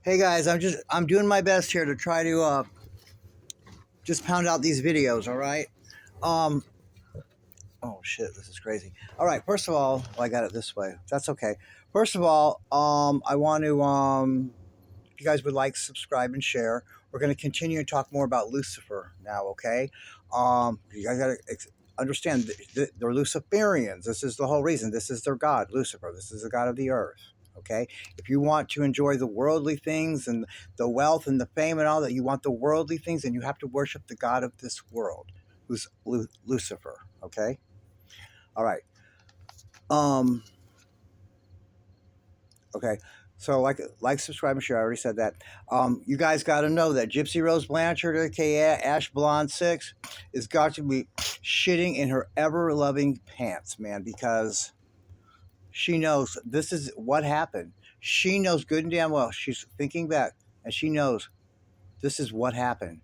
Hey guys, I'm doing my best here to try to just pound out these videos. All right. Um. Oh shit, this is crazy. All right. First of all, I got it this way. That's okay. First of all, I want to if you guys would like, subscribe and share. We're going to continue and talk more about Lucifer now. Okay. You guys got to understand they're Luciferians. This is the whole reason. This is their god, Lucifer. This is the god of the earth. Okay. If you want to enjoy the worldly things and the wealth and the fame and all that, you want the worldly things, then you have to worship the god of this world, who's Lucifer. Okay. All right. Um. Okay. So like, subscribe, and share. I already said that. You guys got to know that Gypsy Rose Blanchard, aka Ash Blonde 6, is got to be shitting in her ever-loving pants, man, because she knows this is what happened. She knows good and damn well. She's thinking back, and she knows this is what happened,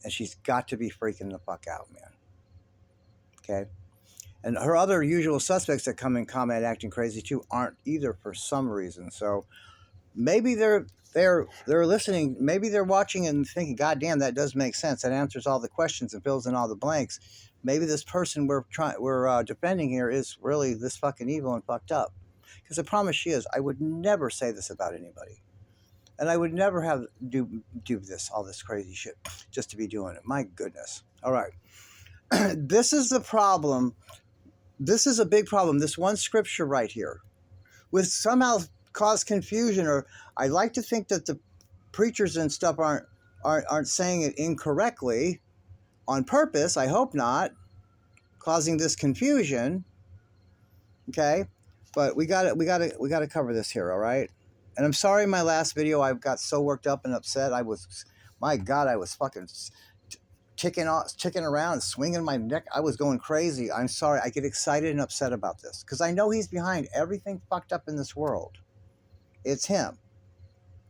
and she's got to be freaking the fuck out, man. Okay. And her other usual suspects that come in comment acting crazy too aren't either for some reason. So maybe they're listening. Maybe they're watching and thinking, "God damn, that does make sense. That answers all the questions and fills in all the blanks." Maybe this person we're defending here is really this fucking evil and fucked up. Because I promise she is. I would never say this about anybody, and I would never have do all this crazy shit just to be doing it. My goodness. All right, this is the problem. This is a big problem. This one scripture right here, with somehow cause confusion, or I like to think that the preachers and stuff aren't saying it incorrectly on purpose. I hope not, causing this confusion. Okay, but we got to cover this here. All right. And I'm sorry, my last video I got so worked up and upset. My God, I was fucking ticking around, swinging my neck. I was going crazy. I'm sorry. I get excited and upset about this because I know he's behind everything fucked up in this world. It's him.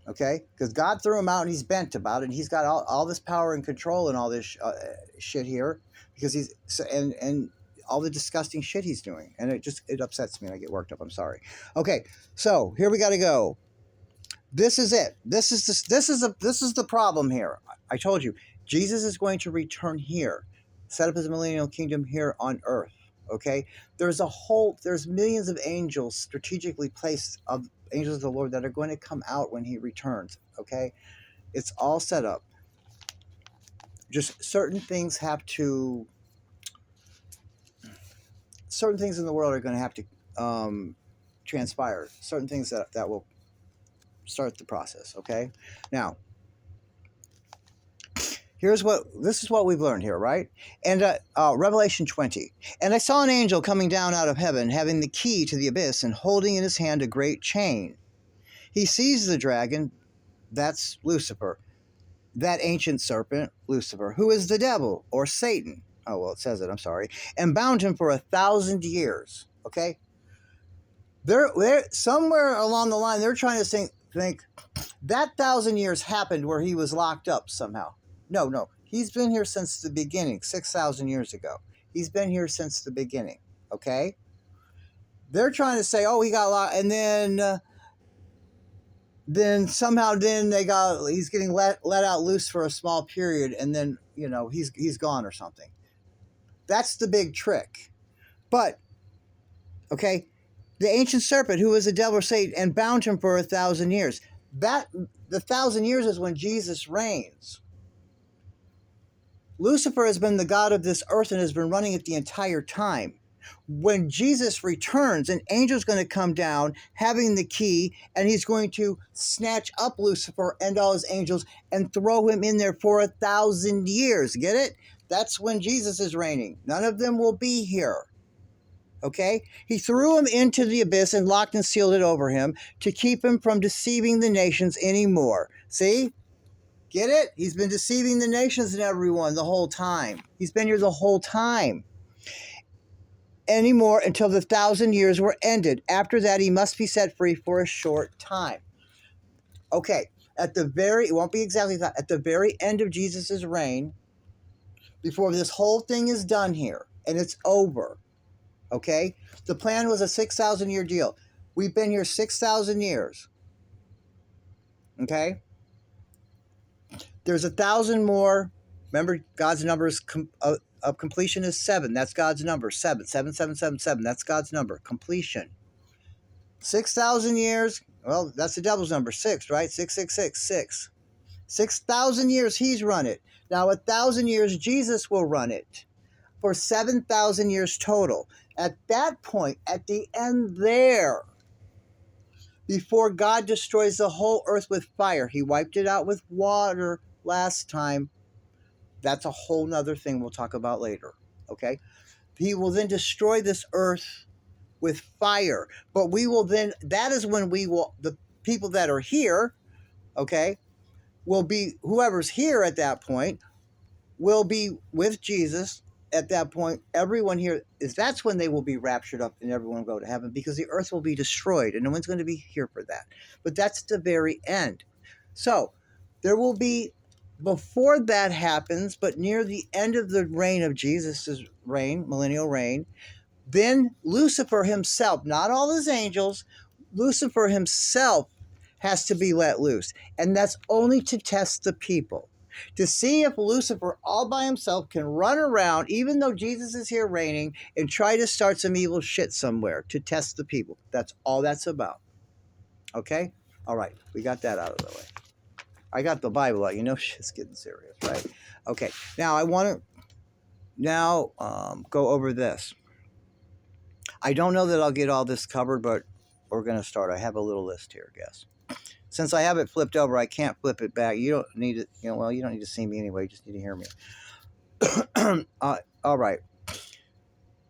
Okay? Because God threw him out and he's bent about it. And he's got all this power and control and all this shit here because and all the disgusting shit he's doing. And it upsets me and I get worked up. I'm sorry. Okay. So here we got to go. This is it. This is the problem here. I told you, Jesus is going to return here, set up his millennial kingdom here on earth. Okay, there's millions of angels strategically placed, of angels of the Lord, that are going to come out when he returns. Okay, it's all set up. Just certain things in the world are going to have to transpire. Certain things that will start the process. Okay, now this is what we've learned here, right? And Revelation 20. And I saw an angel coming down out of heaven, having the key to the abyss, and holding in his hand a great chain. He seized the dragon, that's Lucifer, that ancient serpent, Lucifer, who is the devil, or Satan. Oh, well, it says it, I'm sorry. And bound him for 1,000 years. Okay? They're somewhere along the line, they're trying to think that 1,000 years happened where he was locked up somehow. No. He's been here since the beginning, 6,000 years ago. He's been here since the beginning, okay? They're trying to say, oh, he got locked, and then somehow he's getting let out loose for a small period, and then, he's gone or something. That's the big trick. But, okay, the ancient serpent, who is the devil or Satan, and bound him for 1,000 years. The 1,000 years is when Jesus reigns. Lucifer has been the god of this earth and has been running it the entire time. When Jesus returns, an angel's going to come down having the key, and he's going to snatch up Lucifer and all his angels and throw him in there for 1,000 years. Get it? That's when Jesus is reigning. None of them will be here. Okay? He threw him into the abyss and locked and sealed it over him to keep him from deceiving the nations anymore. See? Get it? He's been deceiving the nations and everyone the whole time. He's been here the whole time. Anymore until the 1,000 years were ended. After that, he must be set free for a short time. Okay, it won't be exactly that. At the very end of Jesus' reign, before this whole thing is done here, and it's over, okay? The plan was a 6,000 year deal. We've been here 6,000 years. Okay? There's 1,000 more. Remember, God's number of completion is 7. That's God's number. 7, 7, 7, 7, 7. That's God's number. Completion. 6,000 years. Well, that's the devil's number. 6, right? 6, 6, 6, 6. 6,000 years he's run it. Now 1,000 years Jesus will run it for 7,000 years total. At that point, at the end there, before God destroys the whole earth with fire, he wiped it out with water last time. That's a whole nother thing we'll talk about later. Okay? He will then destroy this earth with fire. But we will then, that is when we will, the people that are here, okay, will be, whoever's here at that point, will be with Jesus at that point. Everyone here is, that's when they will be raptured up and everyone will go to heaven, because the earth will be destroyed and no one's going to be here for that. But that's the very end. So there will be, before that happens, but near the end of the reign of Jesus' reign, millennial reign, then Lucifer himself, not all his angels, Lucifer himself has to be let loose. And that's only to test the people, to see if Lucifer all by himself can run around, even though Jesus is here reigning, and try to start some evil shit somewhere to test the people. That's all that's about. Okay? All right. We got that out of the way. I got the Bible out. You know shit's getting serious, right? Okay. Now I want to go over this. I don't know that I'll get all this covered, but we're going to start. I have a little list here, I guess. Since I have it flipped over, I can't flip it back. You don't need it. You don't need to see me anyway. You just need to hear me. All right.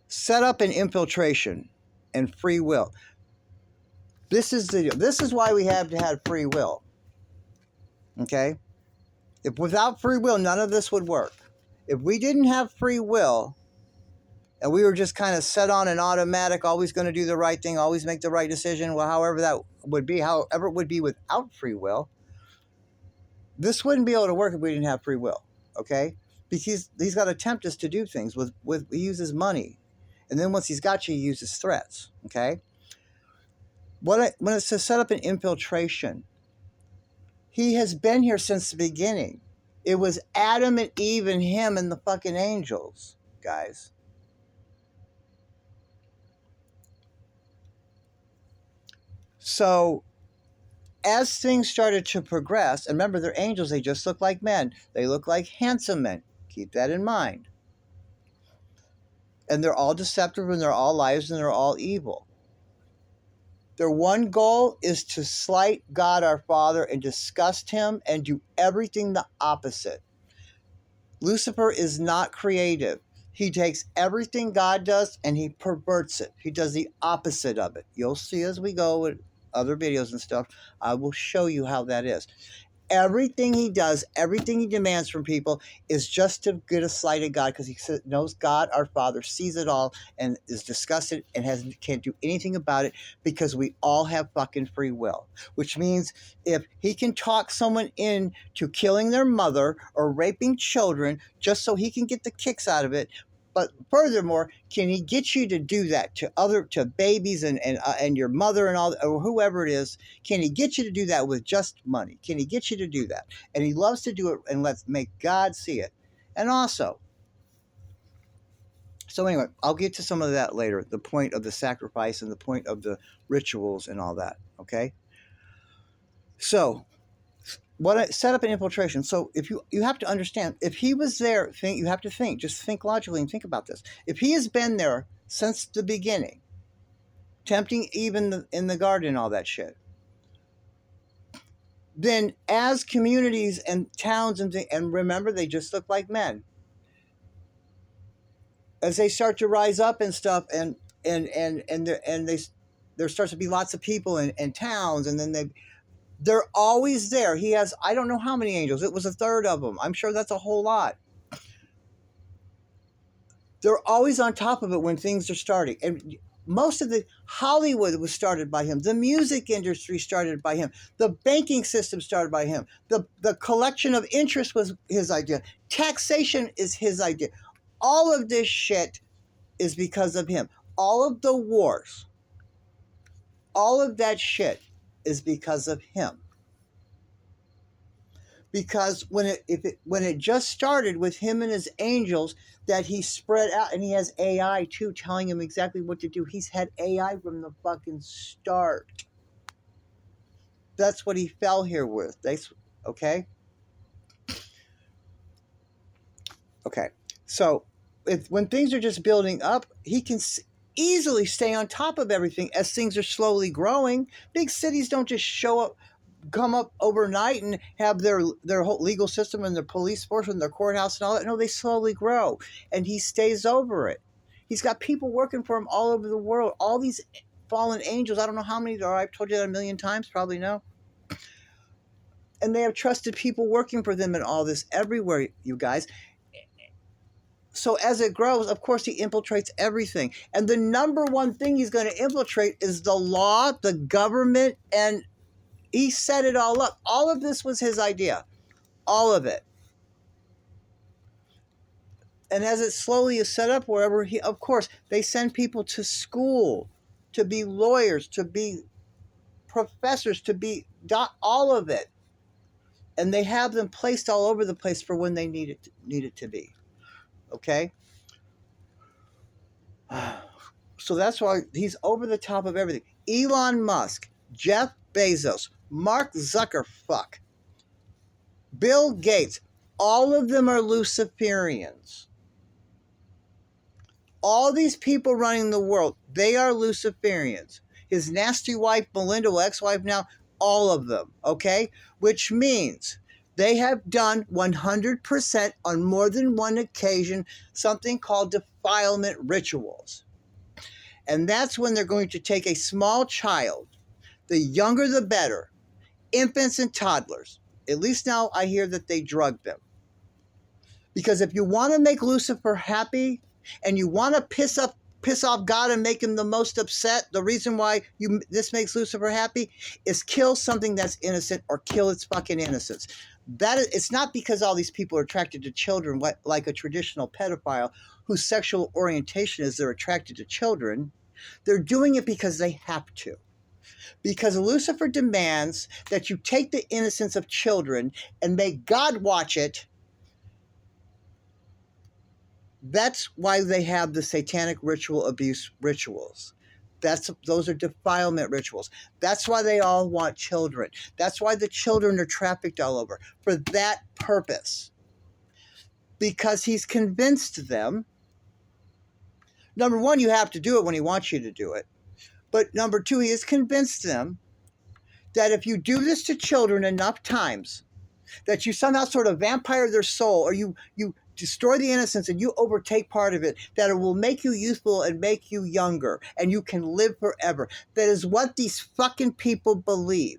Set up an infiltration and free will. This is why we have to have free will. Okay? If without free will, none of this would work. If we didn't have free will, and we were just kind of set on an automatic, always going to do the right thing, always make the right decision, well, however it would be without free will, this wouldn't be able to work if we didn't have free will, okay? Because he's got to tempt us to do things. He uses money. And then once he's got you, he uses threats, okay? When it says set up an infiltration, he has been here since the beginning. It was Adam and Eve and him and the fucking angels, guys. So as things started to progress, and remember, they're angels, they just look like men. They look like handsome men. Keep that in mind. And they're all deceptive, and they're all liars, and they're all evil. Their one goal is to slight God our Father and disgust him and do everything the opposite. Lucifer is not creative. He takes everything God does and he perverts it. He does the opposite of it. You'll see as we go with other videos and stuff. I will show you how that is. Everything he does, everything he demands from people is just to get a slight at God, because he knows God, our Father, sees it all and is disgusted and can't do anything about it, because we all have fucking free will. Which means if he can talk someone into killing their mother or raping children just so he can get the kicks out of it, but furthermore, can he get you to do that to babies and your mother and all, or whoever it is? Can he get you to do that with just money? Can he get you to do that? And he loves to do it, and let's make God see it. And also, so anyway, I'll get to some of that later. The point of the sacrifice and the point of the rituals and all that. Okay. So set up an infiltration. So if you have to understand, if he was there, you have to think, just think logically and think about this. If he has been there since the beginning, tempting even in the garden and all that shit, then as communities and towns and remember, they just look like men, as they start to rise up and stuff, and there starts to be lots of people in towns, and then they're always there. He has, I don't know how many angels. It was a third of them. I'm sure that's a whole lot. They're always on top of it when things are starting. And most of the Hollywood was started by him. The music industry started by him. The banking system started by him. The collection of interest was his idea. Taxation is his idea. All of this shit is because of him. All of the wars, all of that shit is because of him. because when it just started with him and his angels, that he spread out, and he has AI too telling him exactly what to do. He's had AI from the fucking start. That's what he fell here with. Okay. Okay. So when things are just building up, he can easily stay on top of everything as things are slowly growing. Big cities don't just come up overnight and have their whole legal system and their police force and their courthouse and all that. No, they slowly grow, and he stays over it. He's got people working for him all over the world. All these fallen angels. I don't know how many there are. I've told you that a million times. Probably no. And they have trusted people working for them and all this everywhere, you guys. So as it grows, of course, he infiltrates everything. And the number one thing he's going to infiltrate is the law, the government, and he set it all up. All of this was his idea. All of it. And as it slowly is set up wherever of course, they send people to school, to be lawyers, to be professors, to be all of it. And they have them placed all over the place for when they need it to be. Okay? So that's why he's over the top of everything. Elon Musk, Jeff Bezos, Mark Zuckerfuck, Bill Gates, all of them are Luciferians. All these people running the world, they are Luciferians. His nasty wife, Melinda, ex-wife now, all of them, okay? Which means they have done 100% on more than one occasion something called defilement rituals. And that's when they're going to take a small child, the younger the better, infants and toddlers. At least now I hear that they drug them. Because if you want to make Lucifer happy and you want to piss off God and make him the most upset, the reason why this makes Lucifer happy is kill something that's innocent or kill its fucking innocence. It's not because all these people are attracted to children like a traditional pedophile whose sexual orientation is they're attracted to children. They're doing it because they have to. Because Lucifer demands that you take the innocence of children and make God watch it. That's why they have the satanic ritual abuse rituals. Those are defilement rituals. That's why they all want children. That's why the children are trafficked all over, for that purpose. Because he's convinced them. Number one, you have to do it when he wants you to do it. But number two, he has convinced them that if you do this to children enough times, that you somehow sort of vampire their soul, or you destroy the innocence and you overtake part of it, that it will make you youthful and make you younger and you can live forever. That is what these fucking people believe.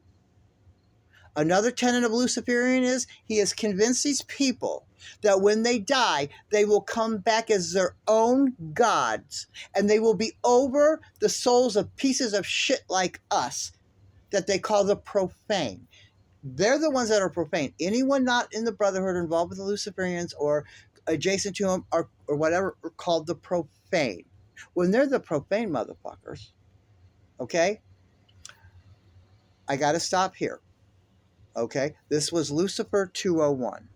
Another tenet of Luciferian is he has convinced these people that when they die, they will come back as their own gods and they will be over the souls of pieces of shit like us that they call the profane. They're the ones that are profane. Anyone not in the Brotherhood or involved with the Luciferians or adjacent to them or whatever are called the profane. When they're the profane motherfuckers, okay? I got to stop here, okay? This was Lucifer 201.